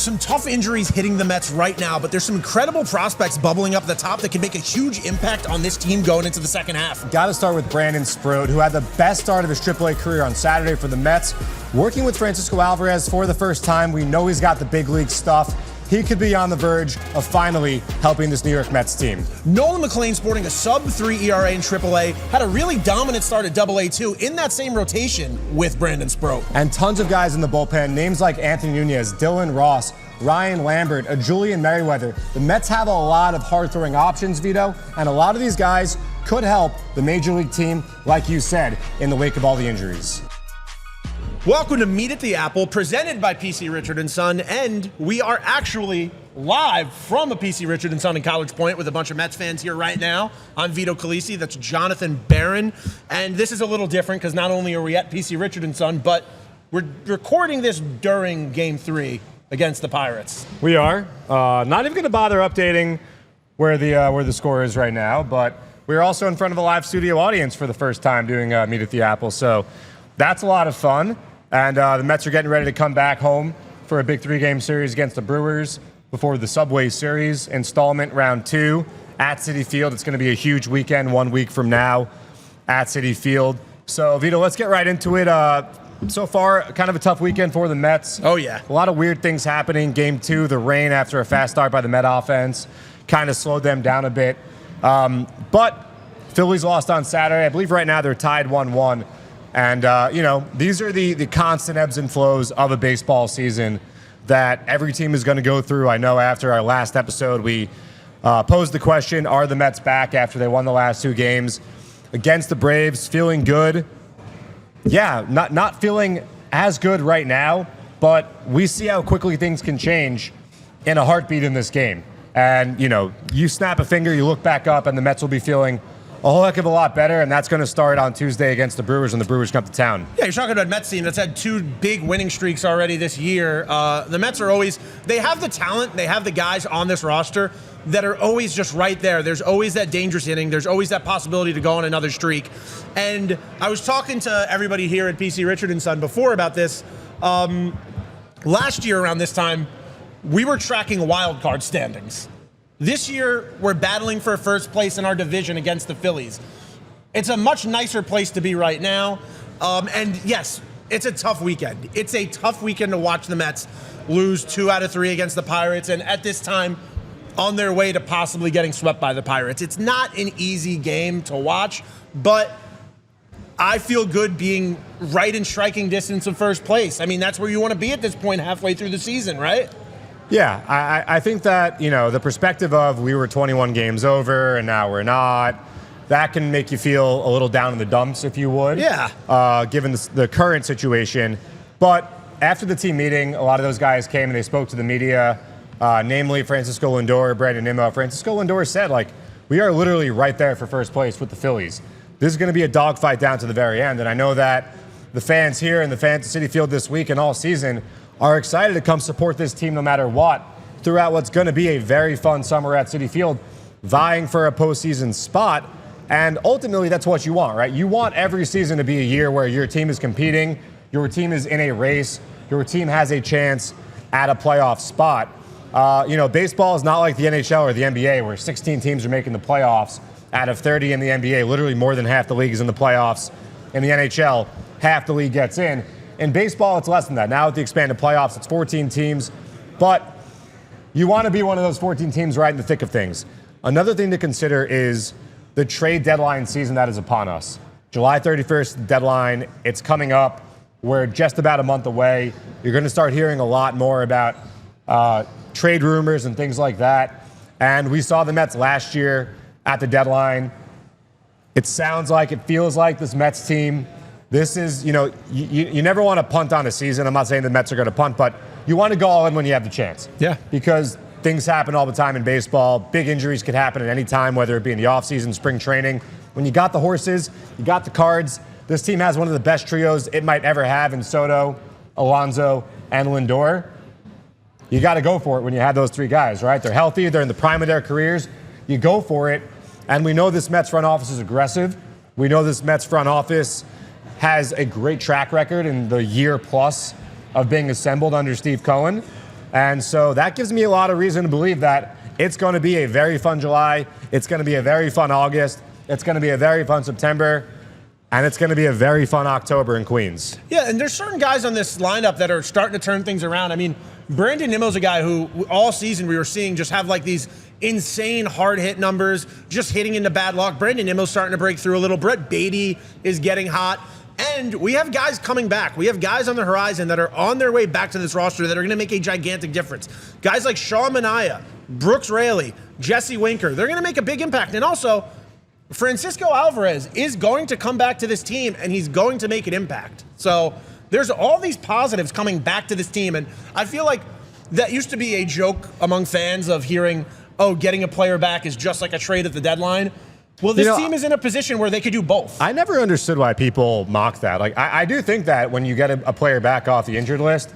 some tough injuries hitting the Mets right now, but there's some incredible prospects bubbling up at the top that can make a huge impact on this team going into the second half. Got to start with Brandon Sproat, who had the best start of his AAA career on Saturday for the Mets. Working with Francisco Alvarez for the first time, we know he's got the big league stuff. He could be on the verge of finally helping this New York Mets team. Nolan McLean, sporting a sub-3 ERA in AAA, had a really dominant start at AA too, in that same rotation with Brandon Sproat. And tons of guys in the bullpen, names like Anthony Nunez, Dillon Ross, Ryan Lambert, Julian Merriweather. The Mets have a lot of hard-throwing options, Vito, and a lot of these guys could help the Major League team, like you said, in the wake of all the injuries. Welcome to Meet at the Apple, presented by PC Richard & Son, and we are actually live from a PC Richard & Son in College Point with a bunch of Mets fans here right now. I'm Vito Calisi, that's Jonathan Barron, and this is a little different because not only are we at PC Richard & Son, but we're recording this during Game 3 against the Pirates. We are. Not even going to bother updating where the score is right now, but we're also in front of a live studio audience for the first time doing Meet at the Apple, so that's a lot of fun. And the Mets are getting ready to come back home for a big 3-game series against the Brewers before the Subway Series installment, round 2 at Citi Field. It's going to be a huge weekend 1 week from now at Citi Field. So, Vito, let's get right into it. So far, kind of a tough weekend for the Mets. Oh, yeah. A lot of weird things happening. Game 2, the rain after a fast start by the Met offense kind of slowed them down a bit. But Phillies lost on Saturday. I believe right now they're tied 1-1. And, these are the constant ebbs and flows of a baseball season that every team is going to go through. I know after our last episode, we posed the question, are the Mets back after they won the last 2 games against the Braves? Feeling good? Yeah, not feeling as good right now, but we see how quickly things can change in a heartbeat in this game. And, you snap a finger, you look back up, and the Mets will be feeling a whole heck of a lot better, and that's going to start on Tuesday against the Brewers when the Brewers come to town. Yeah, you're talking about a Mets team that's had 2 big winning streaks already this year. The Mets are always, they have the talent, they have the guys on this roster that are always just right there. There's always that dangerous inning. There's always that possibility to go on another streak. And I was talking to everybody here at PC Richard & Son before about this. Last year around this time, we were tracking wild card standings. This year, we're battling for first place in our division against the Phillies. It's a much nicer place to be right now. And yes, it's a tough weekend. It's a tough weekend to watch the Mets lose 2 out of 3 against the Pirates, and at this time, on their way to possibly getting swept by the Pirates. It's not an easy game to watch, but I feel good being right in striking distance of first place. I mean, that's where you want to be at this point halfway through the season, right? Yeah, I think that, the perspective of we were 21 games over and now we're not, that can make you feel a little down in the dumps, if you would. Yeah. Given the current situation. But after the team meeting, a lot of those guys came and they spoke to the media, namely Francisco Lindor, Brandon Nimmo. Francisco Lindor said, we are literally right there for first place with the Phillies. This is going to be a dogfight down to the very end. And I know that the fans here and the fans at Citi Field this week and all season are excited to come support this team no matter what throughout what's going to be a very fun summer at Citi Field, vying for a postseason spot. And ultimately, that's what you want, right? You want every season to be a year where your team is competing, your team is in a race, your team has a chance at a playoff spot. Baseball is not like the NHL or the NBA where 16 teams are making the playoffs out of 30 in the NBA. Literally more than half the league is in the playoffs. In the NHL, half the league gets in. In baseball, it's less than that. Now with the expanded playoffs, it's 14 teams. But you want to be one of those 14 teams right in the thick of things. Another thing to consider is the trade deadline season that is upon us. July 31st deadline, it's coming up. We're just about a month away. You're going to start hearing a lot more about trade rumors and things like that. And we saw the Mets last year at the deadline. It sounds like, it feels like this Mets team, this is, you never want to punt on a season. I'm not saying the Mets are going to punt, but you want to go all in when you have the chance. Yeah. Because things happen all the time in baseball. Big injuries could happen at any time, whether it be in the offseason, spring training. When you got the horses, you got the cards. This team has one of the best trios it might ever have in Soto, Alonso, and Lindor. You got to go for it when you have those 3 guys, right? They're healthy. They're in the prime of their careers. You go for it. And we know this Mets front office is aggressive. We know this Mets front office has a great track record in the year plus of being assembled under Steve Cohen. And so that gives me a lot of reason to believe that it's going to be a very fun July. It's going to be a very fun August. It's going to be a very fun September. And it's going to be a very fun October in Queens. Yeah, and there's certain guys on this lineup that are starting to turn things around. I mean, Brandon Nimmo's a guy who all season we were seeing just have like these insane hard hit numbers, just hitting into bad luck. Brandon Nimmo's starting to break through a little. Baty is getting hot. And we have guys coming back. We have guys on the horizon that are on their way back to this roster that are going to make a gigantic difference. Guys like Senga and Manaea, Brooks Raley, Jesse Winker, they're going to make a big impact. And also, Francisco Alvarez is going to come back to this team, and he's going to make an impact. So there's all these positives coming back to this team, and I feel like that used to be a joke among fans of hearing, oh, getting a player back is just like a trade at the deadline. Well, this team is in a position where they could do both. I never understood why people mock that. Like, I do think that when you get a player back off the injured list,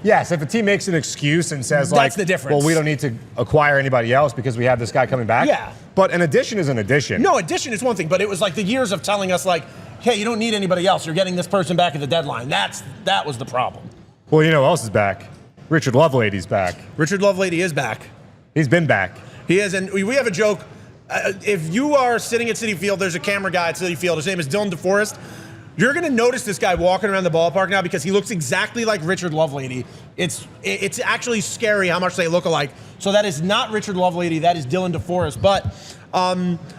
yes, if a team makes an excuse and says, that's the difference. Well, we don't need to acquire anybody else because we have this guy coming back. Yeah. But an addition is an addition. No, addition is one thing, but it was like the years of telling us, like, hey, you don't need anybody else. You're getting this person back at the deadline. That was the problem. Well, you know who else is back? Richard Lovelady's back. Richard Lovelady is back. He's been back. He is, and we have a joke. If you are sitting at Citi Field, there's a camera guy at Citi Field. His name is Dillon Ross. You're going to notice this guy walking around the ballpark now because he looks exactly like Richard Lovelady. It's actually scary how much they look alike. So that is not Richard Lovelady. That is Dillon Ross. But,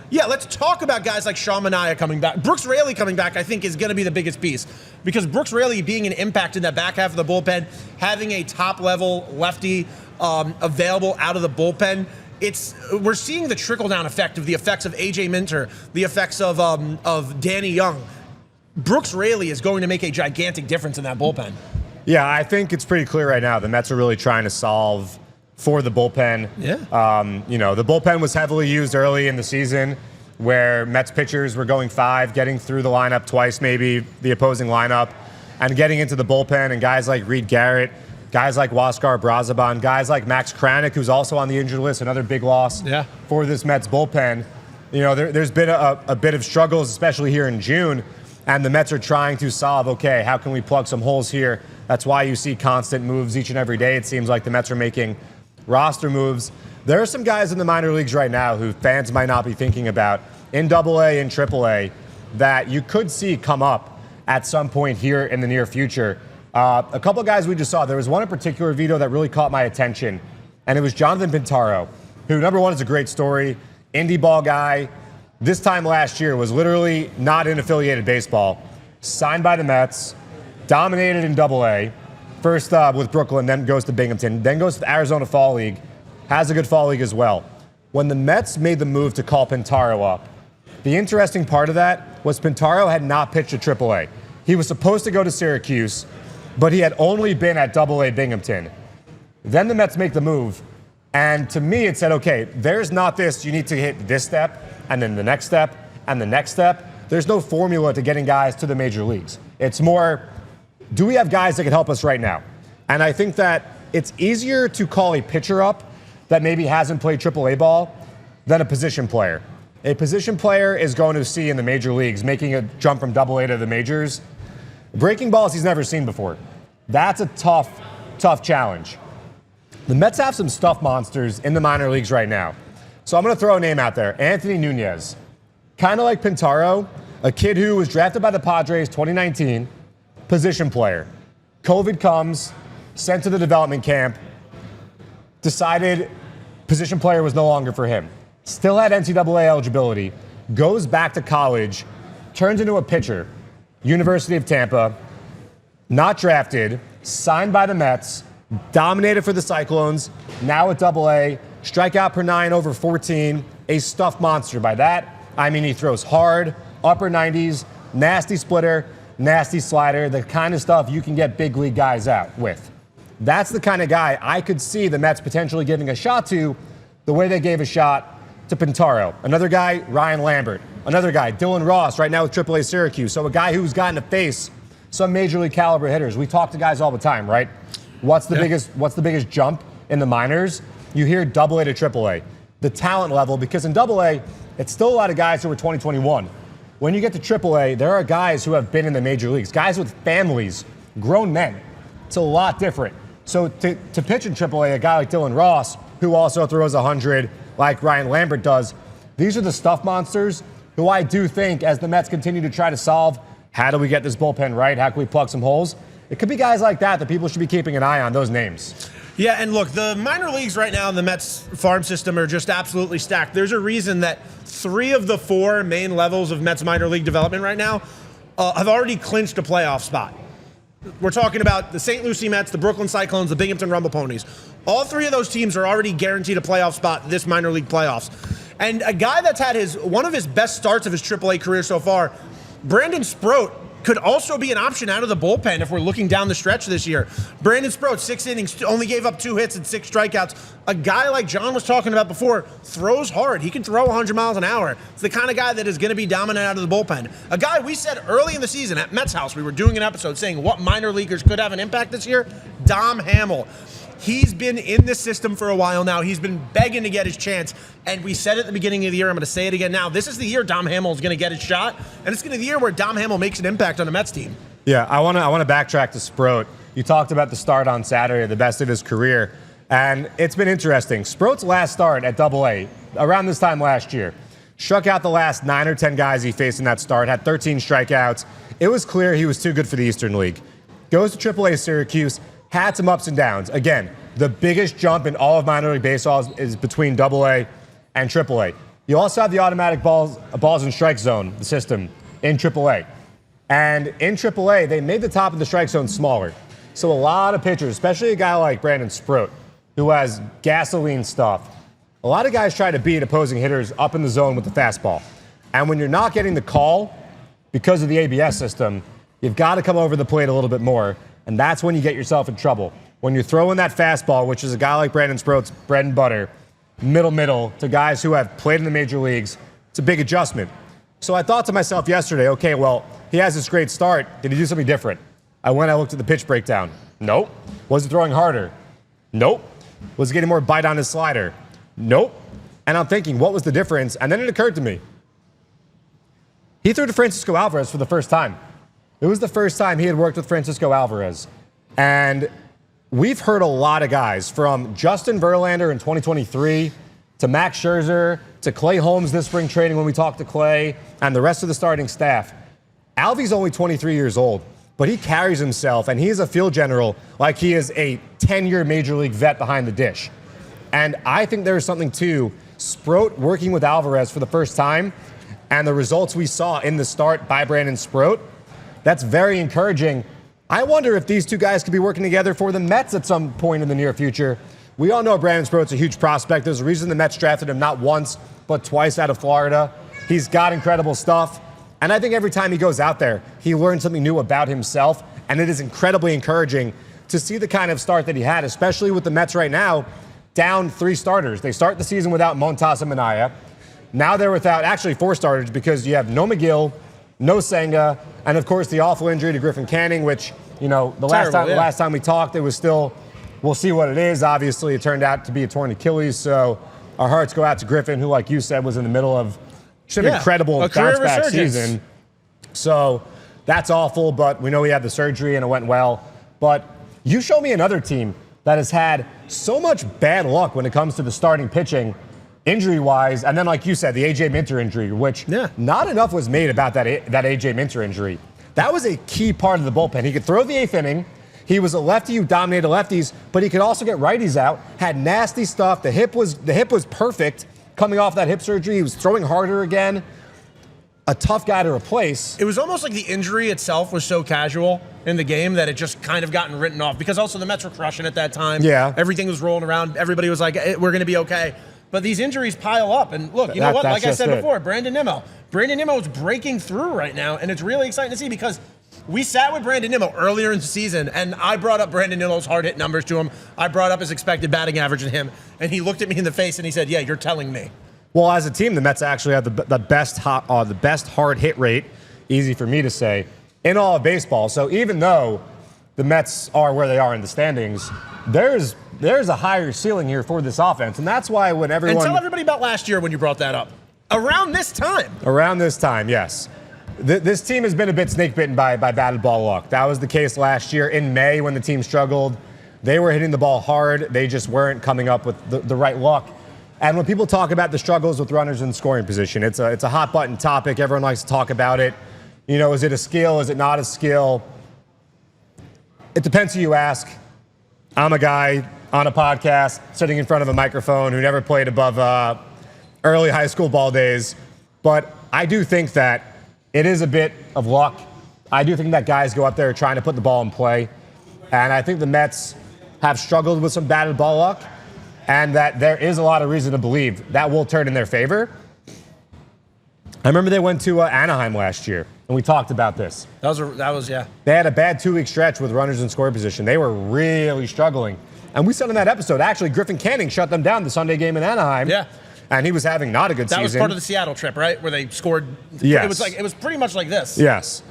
yeah, let's talk about guys like Senga and Manaea coming back. Brooks Raley coming back, I think, is going to be the biggest piece. Because Brooks Raley being an impact in that back half of the bullpen, having a top-level lefty available out of the bullpen, we're seeing the trickle-down effect of the effects of A.J. Minter, the effects of Danny Young. Brooks Raley is going to make a gigantic difference in that bullpen. Yeah, I think it's pretty clear right now the Mets are really trying to solve for the bullpen. Yeah. The bullpen was heavily used early in the season where Mets pitchers were going 5, getting through the lineup twice maybe, the opposing lineup, and getting into the bullpen, and guys like Reed Garrett, guys like Huascar Brazaban, guys like Max Kranick, who's also on the injured list, another big loss for this Mets bullpen. There's been a bit of struggles, especially here in June, and the Mets are trying to solve, okay, how can we plug some holes here? That's why you see constant moves each and every day. It seems like the Mets are making roster moves. There are some guys in the minor leagues right now who fans might not be thinking about in AA and AAA that you could see come up at some point here in the near future. A couple of guys we just saw. There was one in particular, Vito, that really caught my attention, and it was Jonathan Pitaro, who, number one, is a great story, indie ball guy. This time last year was literally not in affiliated baseball. Signed by the Mets, dominated in AA, first with Brooklyn, then goes to Binghamton, then goes to the Arizona Fall League, has a good Fall League as well. When the Mets made the move to call Pitaro up, the interesting part of that was Pitaro had not pitched at AAA. He was supposed to go to Syracuse, but he had only been at AA Binghamton. Then the Mets make the move, and to me it said, okay, there's not this, you need to hit this step, and then the next step, and the next step. There's no formula to getting guys to the major leagues. It's more, do we have guys that can help us right now? And I think that it's easier to call a pitcher up that maybe hasn't played AAA ball than a position player. A position player is going to see in the major leagues, making a jump from AA to the majors, breaking balls he's never seen before. That's a tough challenge. The Mets have some stuff monsters in the minor leagues right now. So I'm going to throw a name out there, Anthony Nunez. Kind of like Pitaro, a kid who was drafted by the Padres 2019, position player. COVID comes, sent to the development camp, decided position player was no longer for him. Still had NCAA eligibility, goes back to college, turns into a pitcher, University of Tampa, not drafted, signed by the Mets, dominated for the Cyclones, now at AA, strikeout per 9 over 14, a stuffed monster. By that, I mean he throws hard, upper 90s, nasty splitter, nasty slider, the kind of stuff you can get big league guys out with. That's the kind of guy I could see the Mets potentially giving a shot to the way they gave a shot to Pitaro. Another guy, Ryan Lambert. Another guy, Dillon Ross, right now with AAA Syracuse. So a guy who's gotten to face some major league caliber hitters. We talk to guys all the time, right? What's the biggest jump in the minors? You hear AA to AAA. The talent level, because in AA, it's still a lot of guys who are 2021. When you get to AAA, there are guys who have been in the major leagues, guys with families, grown men. It's a lot different. So to pitch in AAA, a guy like Dillon Ross, who also throws 100 like Ryan Lambert does, these are the stuff monsters who I do think, as the Mets continue to try to solve, how do we get this bullpen right? How can we plug some holes? It could be guys like that people should be keeping an eye on, those names. Yeah, and look, the minor leagues right now in the Mets farm system are just absolutely stacked. There's a reason that 3 of the 4 main levels of Mets minor league development right now have already clinched a playoff spot. We're talking about the St. Lucie Mets, the Brooklyn Cyclones, the Binghamton Rumble Ponies. All 3 of those teams are already guaranteed a playoff spot this minor league playoffs. And a guy that's had one of his best starts of his AAA career so far, Brandon Sproat, could also be an option out of the bullpen if we're looking down the stretch this year. Brandon Sproat, 6 innings, only gave up 2 hits and 6 strikeouts. A guy like Jon was talking about before throws hard. He can throw 100 miles an hour. It's the kind of guy that is going to be dominant out of the bullpen. A guy we said early in the season at Mets House, we were doing an episode saying what minor leaguers could have an impact this year. Dom Hamill. He's been in this system for a while now. He's been begging to get his chance. And we said at the beginning of the year, I'm going to say it again now, this is the year Dom Hamill is going to get his shot. And it's going to be the year where Dom Hamill makes an impact on the Mets team. Yeah, I want to backtrack to Sproat. You talked about the start on Saturday, the best of his career. And it's been interesting. Sproat's last start at AA, around this time last year, struck out the last 9 or 10 guys he faced in that start, had 13 strikeouts. It was clear he was too good for the Eastern League. Goes to AAA Syracuse, had some ups and downs. Again, the biggest jump in all of minor league baseball is between AA and AAA. You also have the automatic balls and strike zone, the system, in AAA. And in AAA, they made the top of the strike zone smaller. So a lot of pitchers, especially a guy like Brandon Sproat, who has gasoline stuff, a lot of guys try to beat opposing hitters up in the zone with the fastball. And when you're not getting the call because of the ABS system, you've got to come over the plate a little bit more. And that's when you get yourself in trouble. When you're throwing that fastball, which is a guy like Brandon Sproat's bread and butter, middle, to guys who have played in the major leagues, it's a big adjustment. So I thought to myself yesterday, okay, well, he has this great start. Did he do something different? I looked at the pitch breakdown. Nope. Was he throwing harder? Nope. Was he getting more bite on his slider? Nope. And I'm thinking, what was the difference? And then it occurred to me. He threw to Francisco Alvarez for the first time. It was the first time he had worked with Francisco Alvarez. And we've heard a lot of guys, from Justin Verlander in 2023 to Max Scherzer to Clay Holmes this spring training when we talked to Clay and the rest of the starting staff. Alvy's only 23 years old, but he carries himself, and he is a field general like he is a 10-year major league vet behind the dish. And I think there's something to Sproat working with Alvarez for the first time, and the results we saw in the start by Brandon Sproat. That's very encouraging. I wonder if these two guys could be working together for the Mets at some point in the near future. We all know Brandon Sproat's a huge prospect. There's a reason the Mets drafted him not once, but twice out of Florida. He's got incredible stuff. And I think every time he goes out there, he learns something new about himself. And it is incredibly encouraging to see the kind of start that he had, especially with the Mets right now, down 3 starters. They start the season without Montas and Manaea. Now they're without actually 4 starters because you have no McGill, no Senga, and of course the awful injury to Griffin Canning, which, you know, the last time we talked, it was still, we'll see what it is. Obviously, it turned out to be a torn Achilles, so our hearts go out to Griffin, who, like you said, was in the middle of just an incredible bounce-back season. So that's awful, but we know he had the surgery and it went well. But you show me another team that has had so much bad luck when it comes to the starting pitching, injury-wise, and then, like you said, the A.J. Minter injury, which not enough was made about that A.J. Minter injury. That was a key part of the bullpen. He could throw the 8th inning. He was a lefty who dominated lefties, but he could also get righties out, had nasty stuff. The hip was perfect coming off that hip surgery. He was throwing harder again. A tough guy to replace. It was almost like the injury itself was so casual in the game that it just kind of gotten written off, because also the Mets were crushing at that time. Yeah. Everything was rolling around. Everybody was like, we're going to be okay. But these injuries pile up. And look, you know what? Like I said before, Brandon Nimmo. Brandon Nimmo is breaking through right now, and it's really exciting to see, because we sat with Brandon Nimmo earlier in the season, and I brought up Brandon Nimmo's hard hit numbers to him. I brought up his expected batting average to him, and he looked at me in the face and he said, yeah, you're telling me. Well, as a team, the Mets actually have the best hard hit rate, easy for me to say, in all of baseball. So even though the Mets are where they are in the standings, there's a higher ceiling here for this offense. And that's why when everyone... And tell everybody about last year when you brought that up. Around this time. Around this time, yes. This team has been a bit snake-bitten by batted ball luck. That was the case last year in May when the team struggled. They were hitting the ball hard. They just weren't coming up with the right luck. And when people talk about the struggles with runners in scoring position, it's a hot button topic. Everyone likes to talk about it. You know, is it a skill? Is it not a skill? It depends who you ask. I'm a guy on a podcast sitting in front of a microphone who never played above early high school ball days. But I do think that it is a bit of luck. I do think that guys go up there trying to put the ball in play. And I think the Mets have struggled with some batted ball luck, and that there is a lot of reason to believe that will turn in their favor. I remember they went to Anaheim last year, and we talked about this. That was yeah. They had a bad 2-week stretch with runners in scoring position. They were really struggling. And we said in that episode, actually, Griffin Canning shut them down the Sunday game in Anaheim. Yeah. And he was having not a good season. That was part of the Seattle trip, right? Where they scored. Yes. It was pretty much like this. Yes.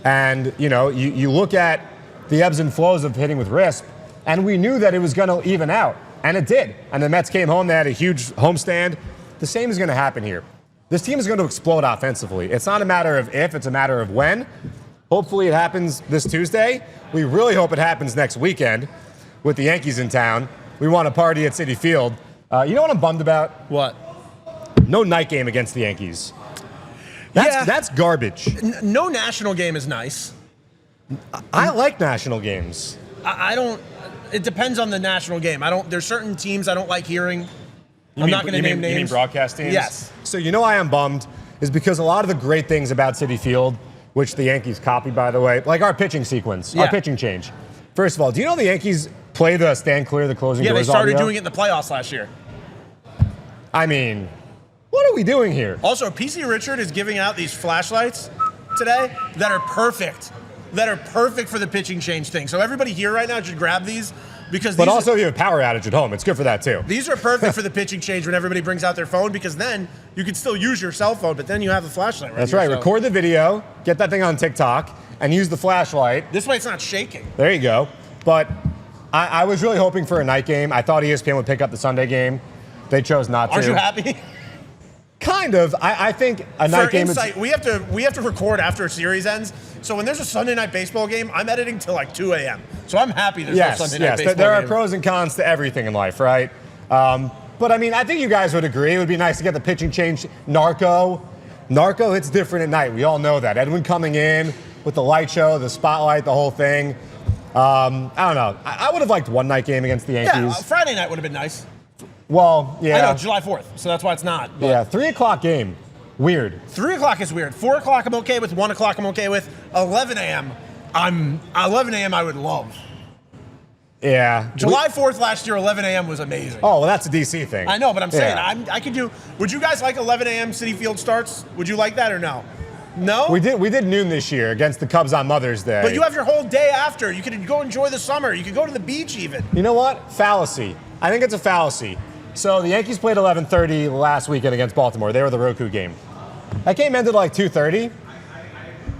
And, you know, you look at the ebbs and flows of hitting with Risp, and we knew that it was going to even out. And it did. And the Mets came home. They had a huge homestand. The same is going to happen here. This team is going to explode offensively. It's not a matter of if, it's a matter of when. Hopefully it happens this Tuesday. We really hope it happens next weekend with the Yankees in town. We want to party at Citi Field. You know what I'm bummed about? What? No night game against the Yankees. That's garbage. No national game is nice. I like national games. I don't. It depends on the national game. There's certain teams I don't like hearing. I'm not going to name names. You mean broadcast teams? Yes. So you know why I'm bummed is because a lot of the great things about Citi Field, which the Yankees copied, by the way, like our pitching sequence, our pitching change. First of all, do you know the Yankees play the stand clear the closing doors Yeah, they started audio? doing it in the playoffs last year. I mean, what are we doing here? Also, PC Richard is giving out these flashlights today that are perfect. That are perfect for the pitching change thing. So everybody here right now should grab these because But also, if you have a power outage at home, it's good for that too. These are perfect for the pitching change when everybody brings out their phone because then you can still use your cell phone, but then you have the flashlight right That's here, right. so. Record the video, get that thing on TikTok, and use the flashlight. This way it's not shaking. There you go. But I was really hoping for a night game. I thought ESPN would pick up the Sunday game. They chose not to. Aren't you happy? Kind of. I think a night game insight, is... we have to record after a series ends. So when there's a Sunday night baseball game, I'm editing till like 2 a.m. So I'm happy there's no Sunday night baseball There game. are pros and cons to everything in life, right? But I mean, I think you guys would agree. It would be nice to get the pitching change. Narco hits different at night. We all know that. Edwin coming in with the light show, the spotlight, the whole thing. I don't know. I would have liked one night game against the Yankees. Yeah, Friday night would have been nice. Well, yeah. I know, July 4th, so that's why it's not. But Yeah, 3 o'clock game. Weird. 3 o'clock is weird. 4 o'clock I'm okay with. 1 o'clock I'm okay with. 11 a.m. 11 a.m. I would love. Yeah. July 4th last year, 11 a.m. was amazing. Oh, well, that's a DC thing. I know, but I'm saying Yeah. I could do. Would you guys like 11 a.m. Citi Field starts? Would you like that or no? No. We did noon this year against the Cubs on Mother's Day. But you have your whole day after. You could go enjoy the summer. You could go to the beach even. You know what? Fallacy. I think it's a fallacy. So the Yankees played 11:30 last weekend against Baltimore. They were the Roku game. That game ended like 2:30.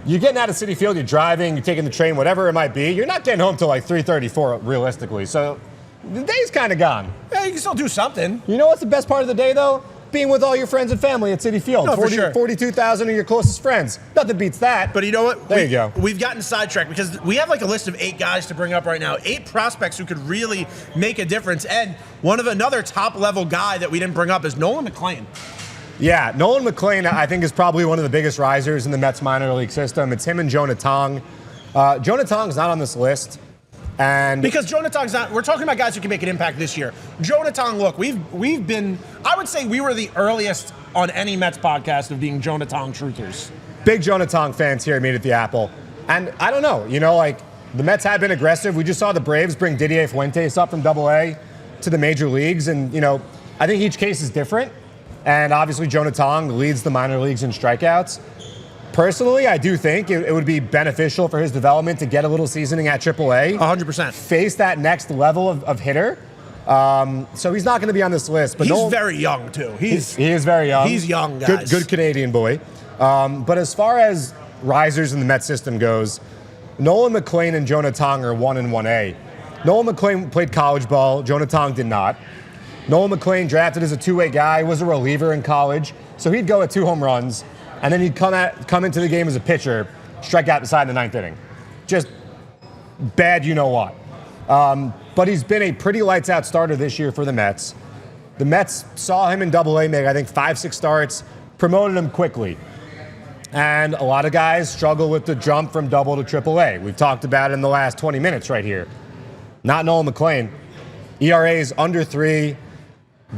You're getting out of Citi Field, you're driving, you're taking the train, whatever it might be. You're not getting home till like 3:34 realistically. So the day's kind of gone. Yeah, you can still do something. You know what's the best part of the day though? Being with all your friends and family at Citi Field. No, for sure. 42,000 of your closest friends. Nothing beats that. But you know what? There you go. We've gotten sidetracked because we have like a list of 8 guys to bring up right now. 8 prospects who could really make a difference. And another top level guy that we didn't bring up is Nolan McLean. Yeah, Nolan McLean, I think, is probably one of the biggest risers in the Mets minor league system. It's him and Jonah Tong. Jonah Tong's not on this list. And because Jonah Tong's not, we're talking about guys who can make an impact this year. Jonah Tong, look, we've been, I would say we were the earliest on any Mets podcast of being Jonah Tong truthers. Big Jonah Tong fans here at Meet at the Apple. And I don't know, like the Mets have been aggressive. We just saw the Braves bring Didier Fuentes up from AA to the major leagues. And, I think each case is different. And obviously Jonah Tong leads the minor leagues in strikeouts. Personally, I do think it would be beneficial for his development to get a little seasoning at AAA. 100%. Face that next level of hitter. So he's not going to be on this list. But he's very young, too. He is very young. He's young, guys. Good Canadian boy. But as far as risers in the Met system goes, Nolan McLean and Jonah Tong are 1 and 1A. Nolan McLean played college ball. Jonah Tong did not. Nolan McLean drafted as a two-way guy, was a reliever in college. So he'd go at 2 home runs. And then he'd come into the game as a pitcher, strike out the side in the 9th inning. Just bad you know what. but he's been a pretty lights-out starter this year for the Mets. The Mets saw him in Double-A make, I think, 5-6 starts, promoted him quickly. And a lot of guys struggle with the jump from Double to Triple-A. We've talked about it in the last 20 minutes right here. Not Nolan McLean. ERA is under 3,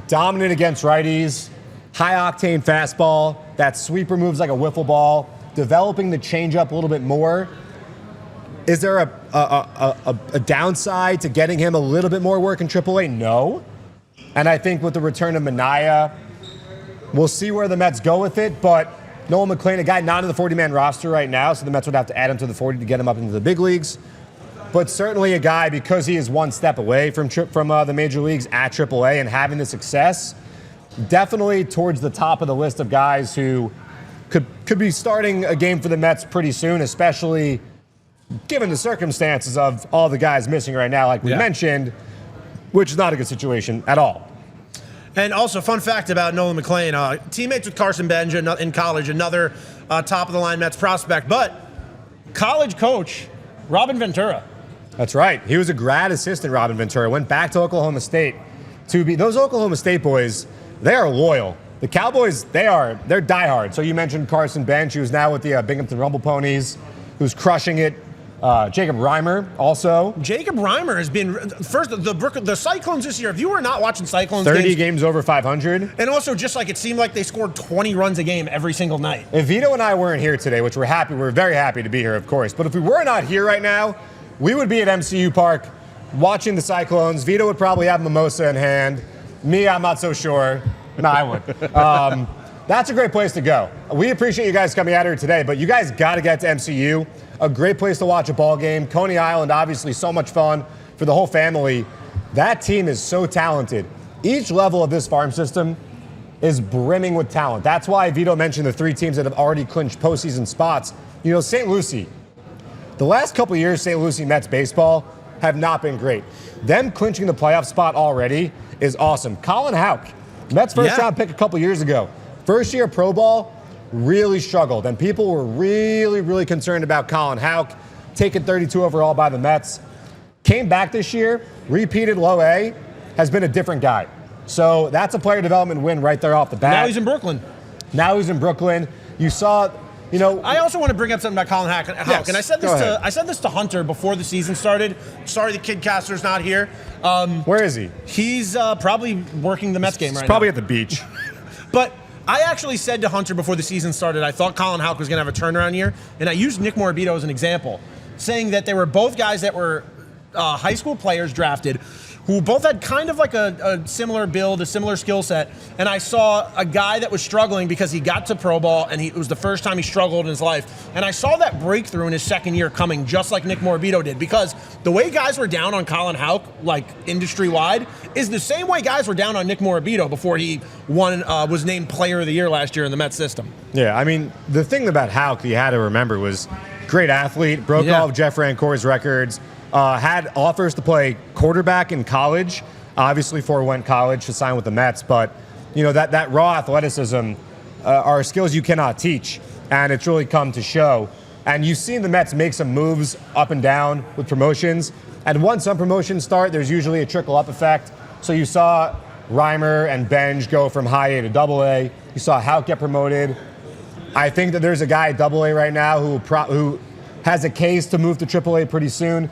dominant against righties, high-octane fastball, that sweeper moves like a wiffle ball, developing the changeup a little bit more. Is there a downside to getting him a little bit more work in AAA? No. And I think with the return of Manaea, we'll see where the Mets go with it. But Nolan McLean, a guy not in the 40-man roster right now, so the Mets would have to add him to the 40 to get him up into the big leagues. But certainly a guy, because he is one step away from the major leagues at AAA and having the success, definitely towards the top of the list of guys who could be starting a game for the Mets pretty soon, especially given the circumstances of all the guys missing right now, like we mentioned, which is not a good situation at all. And also, fun fact about Nolan McLean, teammates with Carson Benja in college, another top-of-the-line Mets prospect, but college coach Robin Ventura. That's right. He was a grad assistant, Robin Ventura, went back to Oklahoma State to be. Those Oklahoma State boys, they are loyal. The Cowboys, they're diehard. So you mentioned Carson Bench, who's now with the Binghamton Rumble Ponies, who's crushing it. Jacob Reimer also. Jacob Reimer has been the Cyclones this year. If you were not watching Cyclones 30 games over 500. And also just like it seemed like they scored 20 runs a game every single night. If Vito and I weren't here today, which we're very happy to be here, of course. But if we were not here right now, we would be at MCU Park watching the Cyclones. Vito would probably have mimosa in hand. Me, I'm not so sure. No, I would. That's a great place to go. We appreciate you guys coming out here today, but you guys got to get to MCU. A great place to watch a ball game. Coney Island, obviously, so much fun for the whole family. That team is so talented. Each level of this farm system is brimming with talent. That's why Vito mentioned the 3 teams that have already clinched postseason spots. You know, St. Lucie. The last couple of years, St. Lucie Mets baseball have not been great. Them clinching the playoff spot already is awesome. Colin Houck, Mets first-round pick a couple years ago. First-year pro ball, really struggled. And people were really, really concerned about Colin Houck, taken 32 overall by the Mets. Came back this year, repeated low A, has been a different guy. So that's a player development win right there off the bat. Now he's in Brooklyn. You saw, you know. I also want to bring up something about Colin Houck. Yes, and I said this to Hunter before the season started. Sorry the kid caster's not here. Where is he? He's probably working the Mets game right now. He's probably at the beach. But I actually said to Hunter before the season started, I thought Colin Houck was going to have a turnaround year, and I used Nick Morabito as an example, saying that they were both guys that were high school players drafted who both had kind of like a similar build, a similar skill set, and I saw a guy that was struggling because he got to pro ball, and it was the first time he struggled in his life, and I saw that breakthrough in his second year coming just like Nick Morabito did, because the way guys were down on Colin Houck, like industry-wide, is the same way guys were down on Nick Morabito before he was named Player of the Year last year in the Mets system. Yeah, I mean, the thing about Houck that you had to remember was great athlete, broke all of Jeff Rancor's records, had offers to play quarterback in college, obviously forewent college to sign with the Mets, but you know that raw athleticism are skills you cannot teach, and it's really come to show. And you've seen the Mets make some moves up and down with promotions, and once some promotions start, there's usually a trickle-up effect. So you saw Reimer and Benj go from high A to double A. You saw Houck get promoted. I think that there's a guy at double A right now who has a case to move to triple A pretty soon.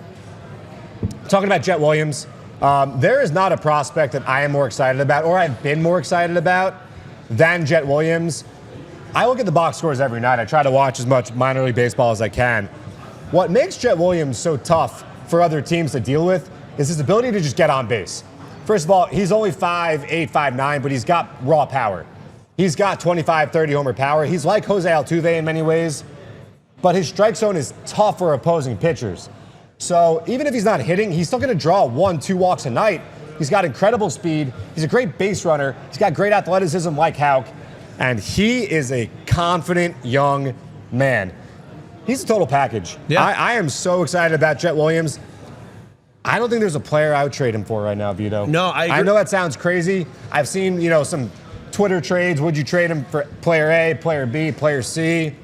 Talking about Jett Williams, there is not a prospect that I am more excited about, or I've been more excited about, than Jett Williams. I look at the box scores every night. I try to watch as much minor league baseball as I can. What makes Jett Williams so tough for other teams to deal with is his ability to just get on base. First of all, he's only 5'8", 5'9", but he's got raw power. He's got 25, 30 homer power. He's like Jose Altuve in many ways, but his strike zone is tough for opposing pitchers. So even if he's not hitting, he's still going to draw 1-2 walks a night. He's got incredible speed. He's a great base runner. He's got great athleticism like Houck. And he is a confident young man. He's a total package. Yeah. I am so excited about Jett Williams. I don't think there's a player I would trade him for right now, Vito. No, I know that sounds crazy. I've seen, some Twitter trades. Would you trade him for player A, player B, player C?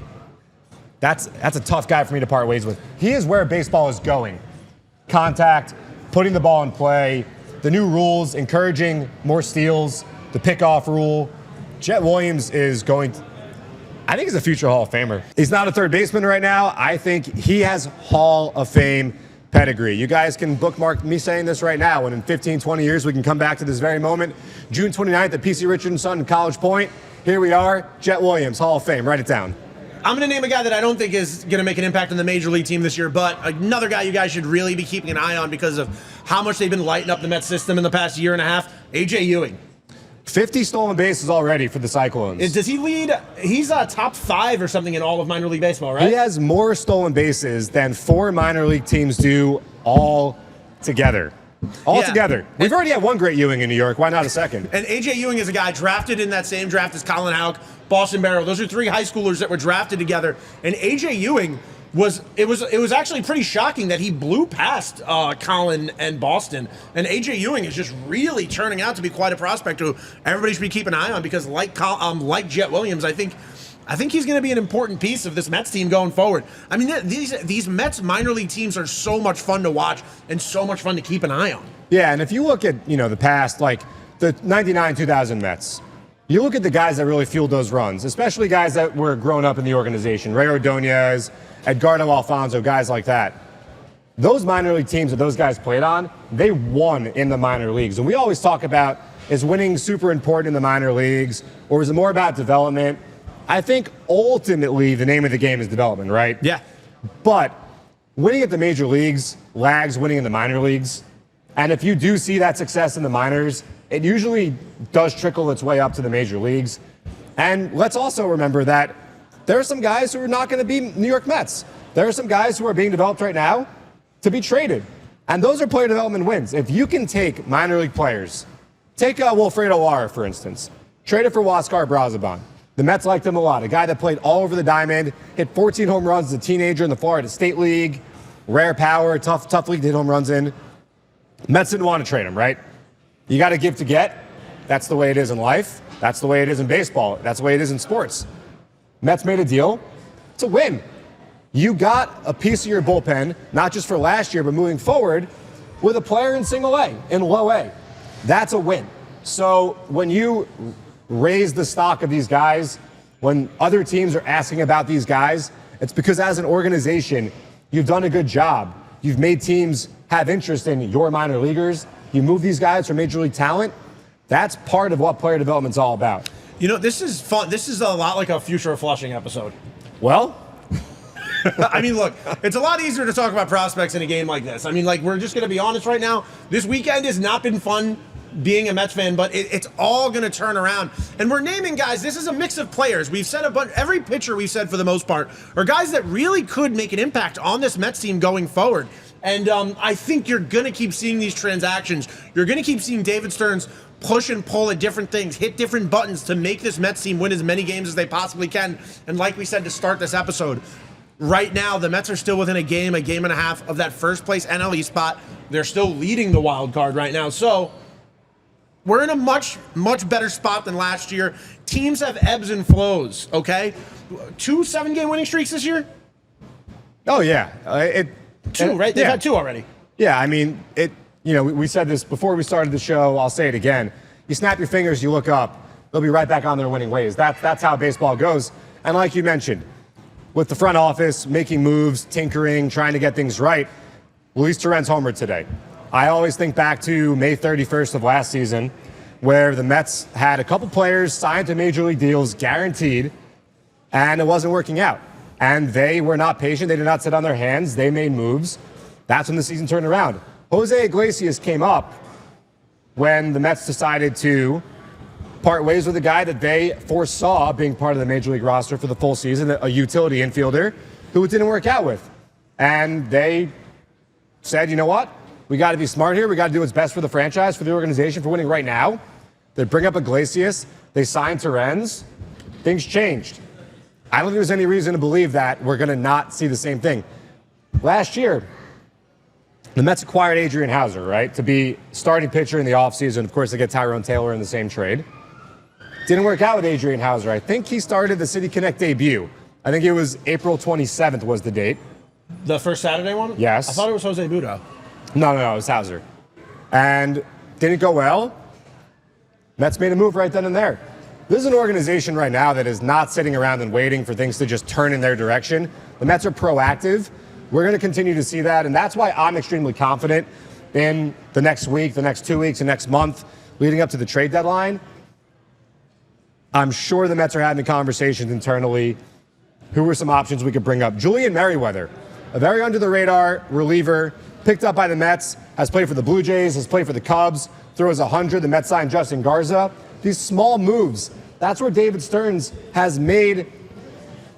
That's a tough guy for me to part ways with. He is where baseball is going. Contact, putting the ball in play, the new rules, encouraging more steals, the pickoff rule. Jett Williams is I think he's a future Hall of Famer. He's not a third baseman right now. I think he has Hall of Fame pedigree. You guys can bookmark me saying this right now, and in 15, 20 years, we can come back to this very moment. June 29th at PC Richard & Son in College Point. Here we are, Jett Williams, Hall of Fame. Write it down. I'm going to name a guy that I don't think is going to make an impact on the Major League team this year, but another guy you guys should really be keeping an eye on because of how much they've been lighting up the Mets system in the past year and a half, A.J. Ewing. 50 stolen bases already for the Cyclones. Does he lead? He's top 5 or something in all of minor league baseball, right? He has more stolen bases than 4 minor league teams do all together. Together. We've already had one great Ewing in New York. Why not a second? And A.J. Ewing is a guy drafted in that same draft as Colin Houck, Boston Barrow. Those are 3 high schoolers that were drafted together. And A.J. Ewing it was actually pretty shocking that he blew past Colin and Boston. And A.J. Ewing is just really turning out to be quite a prospect who everybody should be keeping an eye on because like Jett Williams, I think he's going to be an important piece of this Mets team going forward. I mean, these Mets minor league teams are so much fun to watch and so much fun to keep an eye on. Yeah, and if you look at the past, like the 99-2000 Mets, you look at the guys that really fueled those runs, especially guys that were grown up in the organization, Ray Ordonez, Edgardo Alfonso, guys like that. Those minor league teams that those guys played on, they won in the minor leagues. And we always talk about, is winning super important in the minor leagues, or is it more about development? I think ultimately the name of the game is development, right? Yeah. But winning at the major leagues lags winning in the minor leagues. And if you do see that success in the minors, it usually does trickle its way up to the major leagues. And let's also remember that there are some guys who are not going to be New York Mets. There are some guys who are being developed right now to be traded. And those are player development wins. If you can take minor league players, take Wilfredo Lara, for instance, trade it for Huascar Brazaban. The Mets liked him a lot. A guy that played all over the diamond, hit 14 home runs as a teenager in the Florida State League, rare power, tough league to hit home runs in. Mets didn't want to trade him, right? You got to give to get. That's the way it is in life. That's the way it is in baseball. That's the way it is in sports. Mets made a deal. It's a win. You got a piece of your bullpen, not just for last year, but moving forward, with a player in single A, in low A. That's a win. So when you raise the stock of these guys, when other teams are asking about these guys, it's because as an organization, you've done a good job. You've made teams have interest in your minor leaguers. You move these guys from major league talent. That's part of what player development's all about. This is fun. This is a lot like a Future of Flushing episode. Well, I mean, look, it's a lot easier to talk about prospects in a game like this. I mean, like, we're just going to be honest right now. This weekend has not been fun being a Mets fan, but it's all going to turn around. And we're naming guys. This is a mix of players. We've said every pitcher we've said for the most part are guys that really could make an impact on this Mets team going forward. And I think you're going to keep seeing these transactions. You're going to keep seeing David Stearns push and pull at different things, hit different buttons to make this Mets team win as many games as they possibly can. And like we said to start this episode, right now the Mets are still within a game and a half of that first place NL East spot. They're still leading the wild card right now. So we're in a much, much better spot than last year. Teams have ebbs and flows, okay? 2 7-game winning streaks this year? Oh, yeah. Two, right? They've had 2 already. Yeah, I mean, we said this before we started the show. I'll say it again. You snap your fingers, you look up, they'll be right back on their winning ways. That's how baseball goes. And like you mentioned, with the front office making moves, tinkering, trying to get things right, Luis Torrens homered today. I always think back to May 31st of last season, where the Mets had a couple players signed to major league deals, guaranteed, and it wasn't working out. And they were not patient. They did not sit on their hands. They made moves. That's when the season turned around. Jose Iglesias came up when the Mets decided to part ways with a guy that they foresaw being part of the major league roster for the full season, a utility infielder who it didn't work out with. And they said, you know what? We got to be smart here. We got to do what's best for the franchise, for the organization, for winning right now. They bring up Iglesias. They signed Torrens. Things changed. I don't think there's any reason to believe that we're going to not see the same thing. Last year, the Mets acquired Adrian Hauser, right, to be starting pitcher in the offseason. Of course, they get Tyrone Taylor in the same trade. Didn't work out with Adrian Hauser. I think he started the Citi Connect debut. I think it was April 27th was the date. The first Saturday one? Yes. I thought it was Jose Budo. No, it was Hauser. And didn't go well. Mets made a move right then and there. This is an organization right now that is not sitting around and waiting for things to just turn in their direction. The Mets are proactive. We're going to continue to see that, and that's why I'm extremely confident in the next week, the next 2 weeks, the next month leading up to the trade deadline. I'm sure the Mets are having conversations internally. Who are some options we could bring up? Julian Merriweather, a very under-the-radar reliever, picked up by the Mets, has played for the Blue Jays, has played for the Cubs, throws 100. The Mets signed Justin Garza. These small moves, that's where David Stearns has made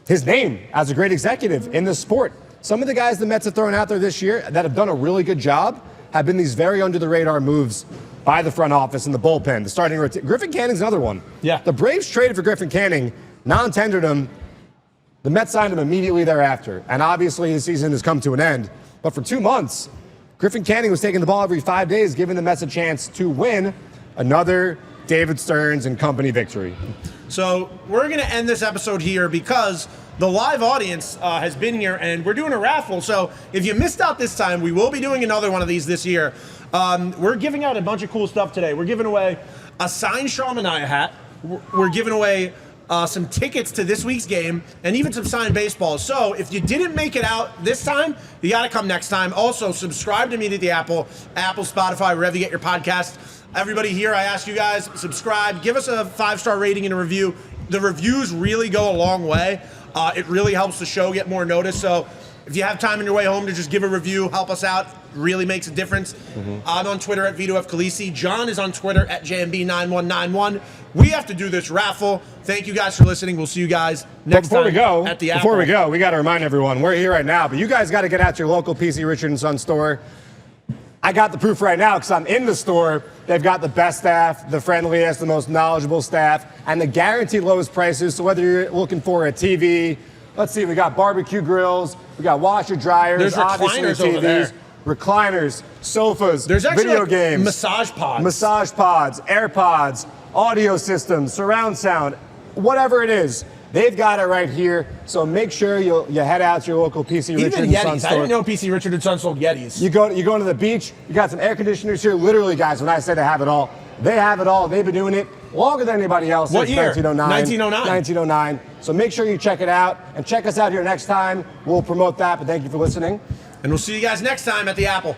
his name as a great executive in this sport. Some of the guys the Mets have thrown out there this year that have done a really good job have been these very under-the-radar moves by the front office and the bullpen, the starting rotation. Griffin Canning's another one. Yeah. The Braves traded for Griffin Canning, non-tendered him. The Mets signed him immediately thereafter, and obviously his season has come to an end. But for 2 months, Griffin Canning was taking the ball every 5 days, giving the Mets a chance to win another David Stearns and company victory. So we're going to end this episode here because the live audience has been here, and we're doing a raffle. So if you missed out this time, we will be doing another one of these this year. We're giving out a bunch of cool stuff today. We're giving away a signed Sean Manaea hat. We're giving away some tickets to this week's game, and even some signed baseballs. So if you didn't make it out this time, you got to come next time. Also, subscribe to me to the Apple, Spotify, wherever you get your podcast. Everybody here, I ask you guys, subscribe. Give us a 5-star rating and a review. The reviews really go a long way. It really helps the show get more noticed. So if you have time on your way home to just give a review, help us out. Really makes a difference. I'm on Twitter at Vito F. Khaleesi. John is on Twitter at JMB9191. We have to do this raffle. Thank you guys for listening. We'll see you guys next time at the Apple. Before we go, we got to remind everyone, we're here right now, but you guys got to get out to your local PC Richard & Son store. I got the proof right now because I'm in the store. They've got the best staff, the friendliest, the most knowledgeable staff, and the guaranteed lowest prices. So whether you're looking for a TV, let's see, we got barbecue grills, we got washer dryers, there's recliners TVs, over there. Recliners, sofas, there's actually video games, massage pods, AirPods, audio systems, surround sound, whatever it is. They've got it right here, so make sure you head out to your local PC Richard & Son Yetis. store. I didn't know PC Richard & Son sold Yetis. You go to the beach, you got some air conditioners here. Literally, guys, when I say they have it all, they have it all. They've been doing it longer than anybody else What since year? 1909. 1909. So make sure you check it out, and check us out here next time. We'll promote that, but thank you for listening. And we'll see you guys next time at the Apple.